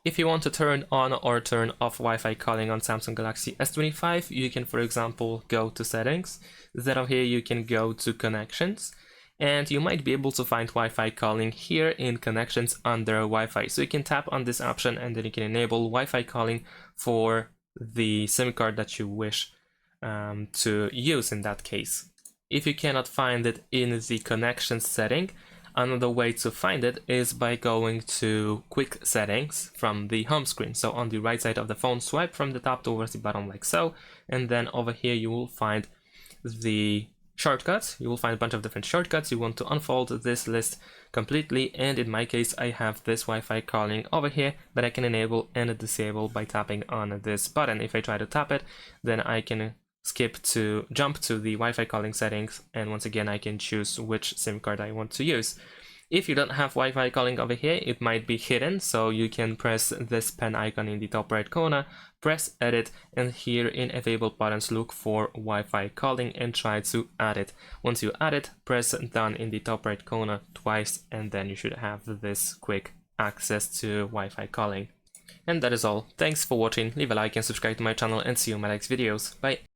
If you want to turn on or turn off Wi-Fi calling on Samsung Galaxy S25, you can, for example, go to settings. Then over here you can go to connections, and you might be able to find Wi-Fi calling here in connections under Wi-Fi. So you can tap on this option and then you can enable Wi-Fi calling for the SIM card that you wish to use in that case. If you cannot find it in the connections setting, another way to find it is by going to quick settings from the home screen. So on the right side of the phone, swipe from the top towards the bottom like so, and then over here you will find the shortcuts. You will find a bunch of different shortcuts. You want to unfold this list completely, and in my case I have this Wi-Fi calling over here that I can enable and disable by tapping on this button. If I try to tap it, then I can jump to the Wi-Fi calling settings, and once again I can choose which SIM card I want to use. If you don't have Wi-Fi calling over here, it might be hidden, so you can press this pen icon in the top right corner, press edit, and here in available buttons look for Wi-Fi calling and try to add it. Once you add it, press done in the top right corner twice, and then you should have this quick access to Wi-Fi calling. And that is all. Thanks for watching, leave a like and subscribe to my channel, and see you in my next videos. Bye!